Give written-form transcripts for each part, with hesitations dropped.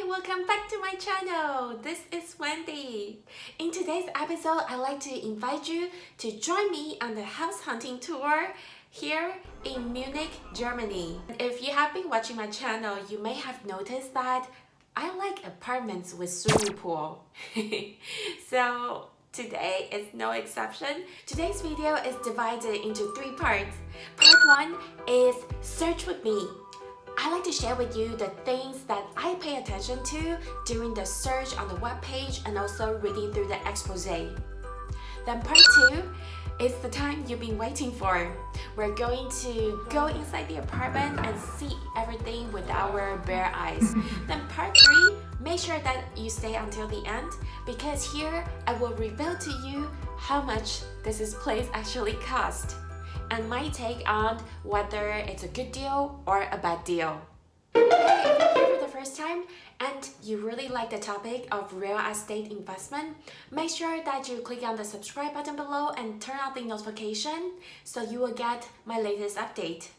Hi, welcome back to my channel. This is Wendy. In today's episode, I'd like to invite you to join me on the house hunting tour here in Munich, Germany. If you have been watching my channel, you may have noticed that I like apartments with swimming pool. So today is no exception. Today's video is divided into 3 parts. Part 1 is search with me. I like to share with you the things that I pay attention to during the search on the webpage and also reading through the expose. Then part 2 is the time you've been waiting for. We're going to go inside the apartment and see everything with our bare eyes. Then part 3, make sure that you stay until the end because here I will reveal to you how much this place actually cost and my take on whether it's a good deal or a bad deal. Hey, if you're here for the first time and you really like the topic of real estate investment, make sure that you click on the subscribe button below and turn on the notification so you will get my latest update.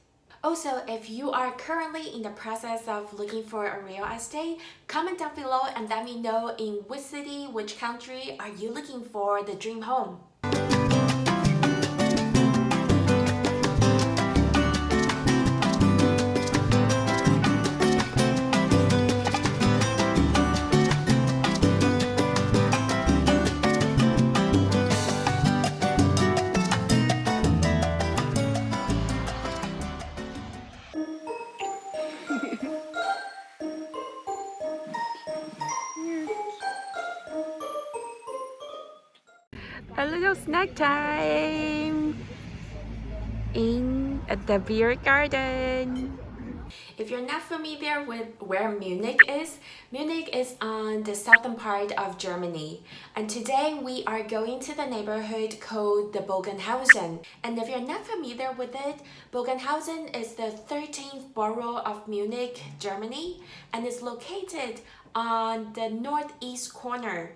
Also, if you are currently in the process of looking for a real estate, comment down below and let me know in which city, which country are you looking for the dream home. A little snack time in the beer garden. If you're not familiar with where Munich is on the southern part of Germany. And today we are going to the neighborhood called the Bogenhausen. And if you're not familiar with it, Bogenhausen is the 13th borough of Munich, Germany, and is located on the northeast corner.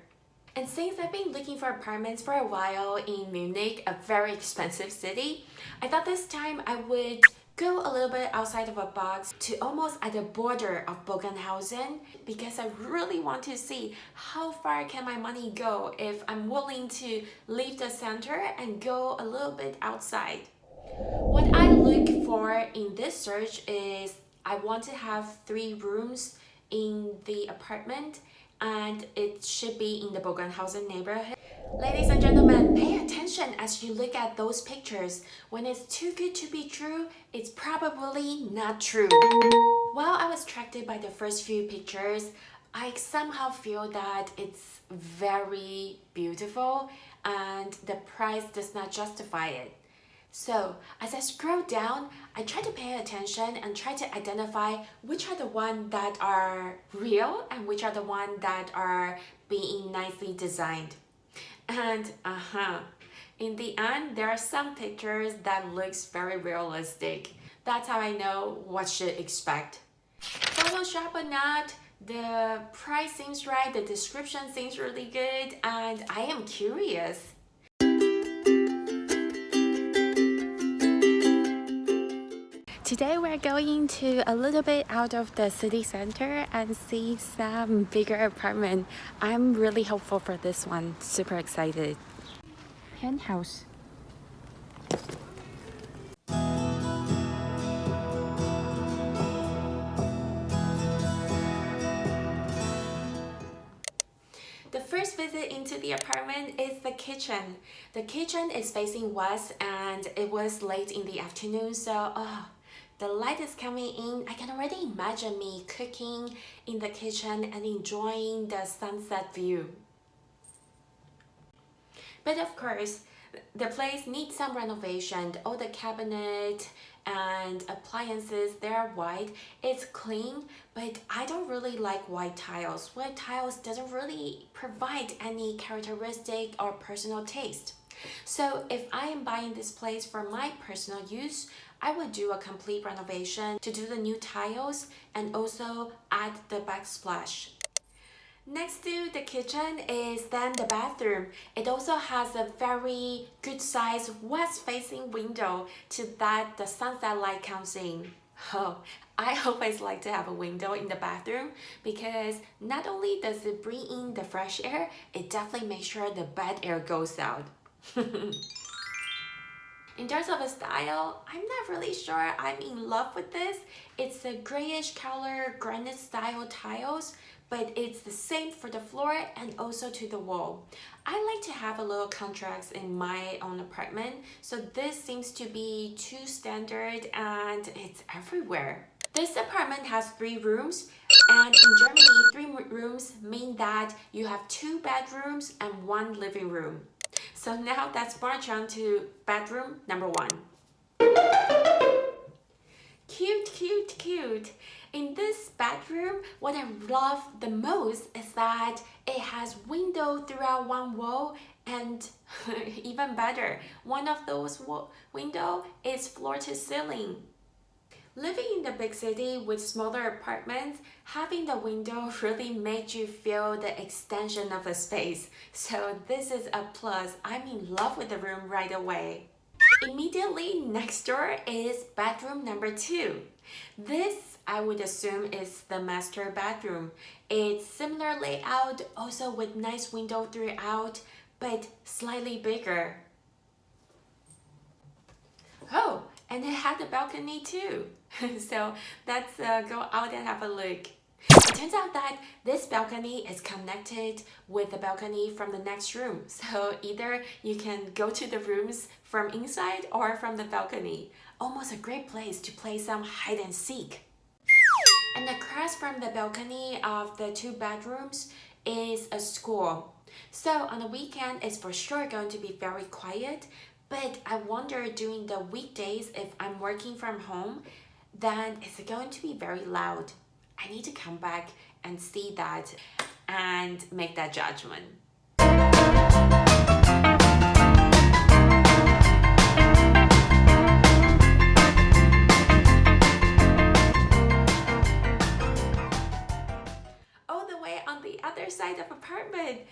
And since I've been looking for apartments for a while in Munich, a very expensive city, I thought this time I would go a little bit outside of a box to almost at the border of Bogenhausen because I really want to see how far can my money go if I'm willing to leave the center and go a little bit outside. What I look for in this search is I want to have 3 rooms in the apartment and it should be in the Bogenhausen neighborhood. Ladies and gentlemen, pay attention as you look at those pictures. When it's too good to be true, it's probably not true. While I was attracted by the first few pictures, I somehow feel that it's very beautiful and the price does not justify it. So, as I scroll down, I try to pay attention and try to identify which are the ones that are real and which are the ones that are being nicely designed. And in the end, there are some pictures that looks very realistic. That's how I know what to expect. Photoshop or not, the price seems right, the description seems really good, and I am curious. Today we're going to a little bit out of the city center and see some bigger apartment. I'm really hopeful for this one. Super excited. Hen house. The first visit into the apartment is the kitchen. The kitchen is facing west and it was late in the afternoon, so the light is coming in. I can already imagine me cooking in the kitchen and enjoying the sunset view. But of course, the place needs some renovation. All the cabinet and appliances, they're white. It's clean, but I don't really like white tiles. White tiles doesn't really provide any characteristic or personal taste. So if I am buying this place for my personal use, I would do a complete renovation to do the new tiles and also add the backsplash. Next to the kitchen is then the bathroom. It also has a very good size west-facing window to that the sunset light comes in. Oh, I always like to have a window in the bathroom because not only does it bring in the fresh air, it definitely makes sure the bad air goes out. In terms of a style, I'm not really sure I'm in love with this. It's a grayish color granite style tiles, but it's the same for the floor and also to the wall. I like to have a little contrast in my own apartment, so this seems to be too standard and it's everywhere. This apartment has 3 rooms, and in Germany, 3 rooms mean that you have 2 bedrooms and 1 living room. So now let's march on to bedroom number 1. Cute, cute, cute. In this bedroom, what I love the most is that it has window throughout one wall, and even better, one of those window is floor to ceiling. Living in the big city with smaller apartments, having the window really makes you feel the extension of a space. So this is a plus. I'm in love with the room right away. Immediately next door is bedroom number 2. This, I would assume, is the master bedroom. It's similar layout, also with nice window throughout, but slightly bigger. Oh, and it had a balcony too. So let's go out and have a look. It turns out that this balcony is connected with the balcony from the next room. So either you can go to the rooms from inside or from the balcony. Almost a great place to play some hide and seek. And across from the balcony of the 2 bedrooms is a school. So on the weekend, it's for sure going to be very quiet. But I wonder during the weekdays, if I'm working from home, then it's going to be very loud. I need to come back and see that and make that judgment. All the way on the other side of the apartment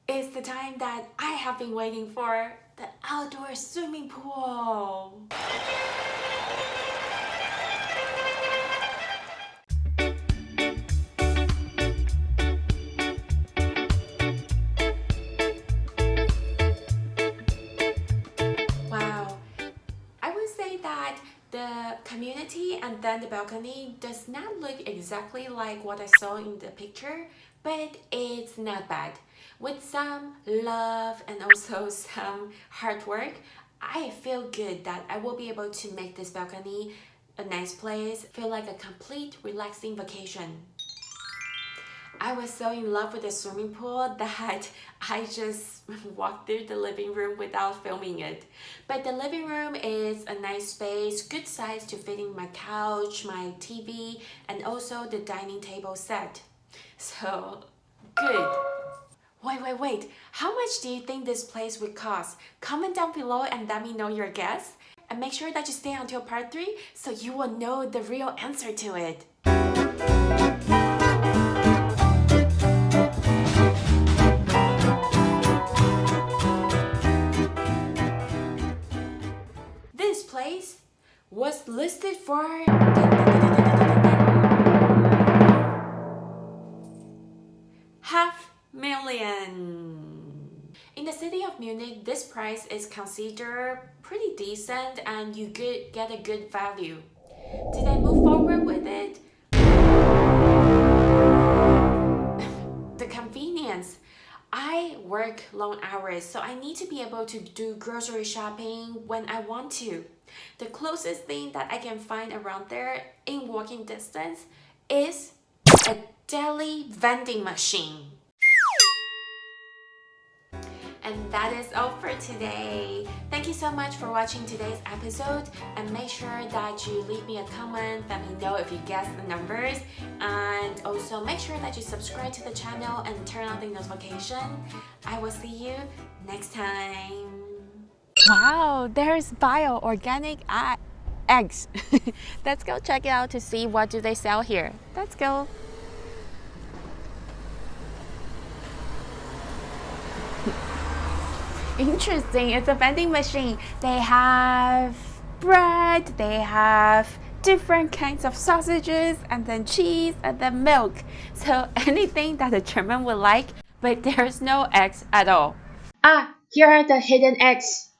is the time that I have been waiting for, the outdoor swimming pool. Wow, I would say that the community and then the balcony does not look exactly like what I saw in the picture, but it's not bad. With some love and also some hard work, I feel good that I will be able to make this balcony a nice place, feel like a complete relaxing vacation. I was so in love with the swimming pool that I just walked through the living room without filming it. But the living room is a nice space, good size to fit in my couch, my TV, and also the dining table set. So, good. Wait. How much do you think this place would cost? Comment down below and let me know your guess. And make sure that you stay until part 3 so you will know the real answer to it. This place was listed for $500,000. In the city of Munich, this price is considered pretty decent and you get a good value. Did I move forward with it? The convenience. I work long hours, so I need to be able to do grocery shopping when I want to. The closest thing that I can find around there in walking distance is a deli vending machine. And that is all for today. Thank you so much for watching today's episode, and make sure that you leave me a comment, let me know if you guessed the numbers, and also make sure that you subscribe to the channel and turn on the notification. I will see you next time. Wow, there's bio-organic eggs. Let's go check it out to see what do they sell here. Let's go. Interesting, it's a vending machine. They have bread, they have different kinds of sausages, and then cheese, and then milk. So anything that a German would like, but there's no eggs at all. Ah, here are the hidden eggs.